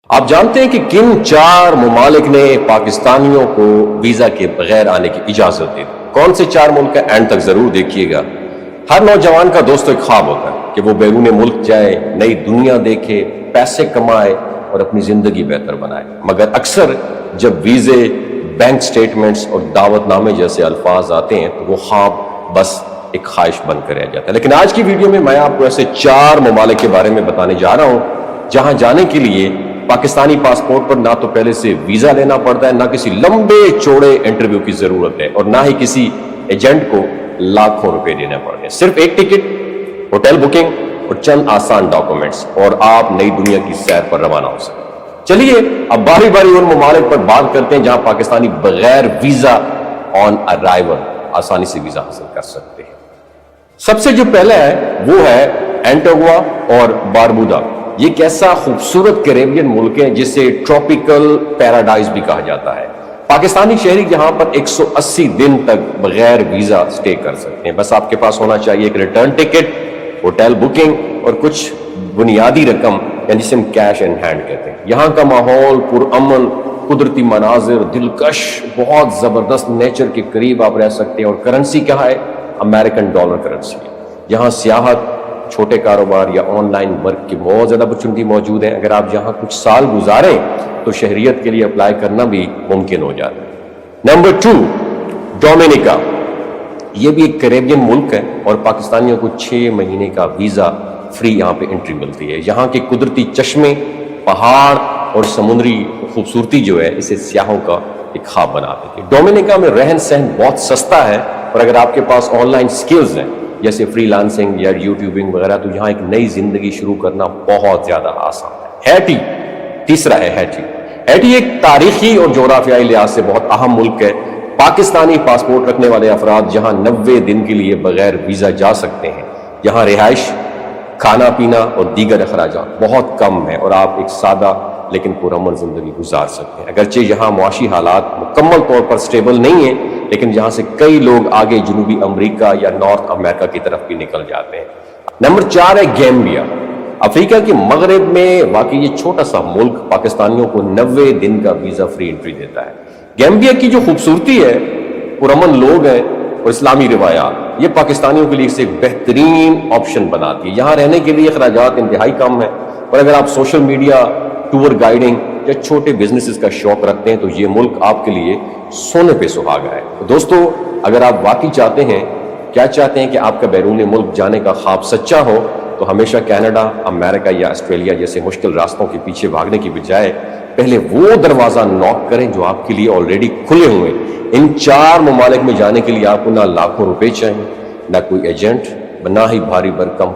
آپ جانتے ہیں کہ کن 4 ممالک نے پاکستانیوں کو ویزا کے بغیر آنے کی اجازت دی؟ کون سے 4 ملک ہیں؟ اینڈ تک ضرور دیکھیے گا۔ ہر نوجوان کا دوست ایک خواب ہوتا ہے کہ وہ بیرون ملک جائے، نئی دنیا دیکھے، پیسے کمائے اور اپنی زندگی بہتر بنائے، مگر اکثر جب ویزے، بینک سٹیٹمنٹس اور دعوت نامے جیسے الفاظ آتے ہیں تو وہ خواب بس ایک خواہش بن کر رہ جاتا ہے۔ لیکن آج کی ویڈیو میں آپ کو ایسے 4 ممالک کے بارے میں بتانے جا رہا ہوں جہاں جانے کے لیے پاکستانی پاسپورٹ پر نہ تو پہلے سے ویزا لینا پڑتا ہے، نہ کسی لمبے چوڑے انٹرویو کی ضرورت ہے، اور نہ ہی کسی ایجنٹ کو لاکھوں روپے دینے پڑتے ہیں۔ صرف ایک ٹکٹ، ہوٹل بکنگ اور چند آسان ڈاکومنٹس اور آپ نئی دنیا کی سیر پر روانہ ہو سکتے ہیں۔ چلیے اب باری باری ان ممالک پر بات کرتے ہیں جہاں پاکستانی بغیر ویزا آن ارائیول آسانی سے ویزا حاصل کر سکتے ہیں۔ سب سے جو پہلا ہے وہ ہے اینٹیگوا اور باربودا۔ یہ ایک ایسا خوبصورت کیریبین ملک ہے جسے ٹراپیکل پیراڈائز بھی کہا جاتا ہے۔ پاکستانی شہری یہاں پر 180 دن تک بغیر ویزا سٹے کر سکتے ہیں، بس آپ کے پاس ہونا چاہیے ایک ریٹرن ٹکٹ، ہوٹل بکنگ اور کچھ بنیادی رقم، یعنی جسے ہم کیش ان ہینڈ کہتے ہیں۔ یہاں کا ماحول پرامن، قدرتی مناظر دلکش، بہت زبردست نیچر کے قریب آپ رہ سکتے ہیں، اور کرنسی کیا ہے؟ امریکن ڈالر کرنسی ہے۔ یہاں سیاحت، چھوٹے کاروبار یا آن لائن ورک کی بہت زیادہ اپرچونٹی موجود ہیں۔ اگر آپ یہاں کچھ سال گزاریں تو شہریت کے لیے اپلائی کرنا بھی ممکن ہو جاتا ہے۔ Number 2، Dominica. یہ بھی ایک کیریبین ملک ہے اور پاکستانیوں کو 6 مہینے کا ویزا فری یہاں پہ انٹری ملتی ہے۔ یہاں کے قدرتی چشمے، پہاڑ اور سمندری خوبصورتی جو ہے اسے سیاحوں کا ایک خواب بنا دیتی ہے۔ ڈومینیکا میں رہن سہن بہت سستا ہے، اور اگر آپ کے پاس آن لائن سکلز ہیں جیسے فری لانسنگ یا یوٹیوبنگ وغیرہ تو یہاں ایک نئی زندگی شروع کرنا بہت زیادہ آسان ہے۔ ہیٹی تیسرا ہے۔ ہیٹی ایک تاریخی اور جغرافیائی لحاظ سے بہت اہم ملک ہے۔ پاکستانی پاسپورٹ رکھنے والے افراد یہاں 90 دن کے لیے بغیر ویزا جا سکتے ہیں۔ یہاں رہائش، کھانا پینا اور دیگر اخراجات بہت کم ہیں، اور آپ ایک سادہ لیکن پرامن زندگی گزار سکتے ہیں۔ اگرچہ یہاں معاشی حالات مکمل طور پر سٹیبل نہیں ہیں، لیکن یہاں سے کئی لوگ آگے جنوبی امریکہ یا نارتھ امریکہ کی طرف بھی نکل جاتے ہیں۔ نمبر 4 ہے گیمبیا۔ افریقہ کے مغرب میں واقع یہ چھوٹا سا ملک پاکستانیوں کو 90 دن کا ویزا فری انٹری دیتا ہے۔ گیمبیا کی جو خوبصورتی ہے، پرامن لوگ ہیں اور اسلامی روایات، یہ پاکستانیوں کے لیے ایک بہترین آپشن بناتی ہے۔ یہاں رہنے کے لیے اخراجات انتہائی کم ہیں، اور اگر آپ سوشل میڈیا، ٹور گائیڈنگ یا چھوٹے بزنسز کا شوق رکھتے ہیں تو یہ ملک آپ کے لیے سونے پہ سہاگا ہے۔ تو دوستو، اگر آپ واقعی چاہتے ہیں کہ آپ کا بیرون ملک جانے کا خواب سچا ہو تو ہمیشہ کینیڈا، امریکہ یا آسٹریلیا جیسے مشکل راستوں کے پیچھے بھاگنے کی بجائے پہلے وہ دروازہ نوک کریں جو آپ کے لیے آلریڈی کھلے ہوئے۔ ان 4 ممالک میں جانے کے لیے آپ کو نہ لاکھوں روپے چاہیے، نہ کوئی ایجنٹ، نہ ہی بھاری بھرکم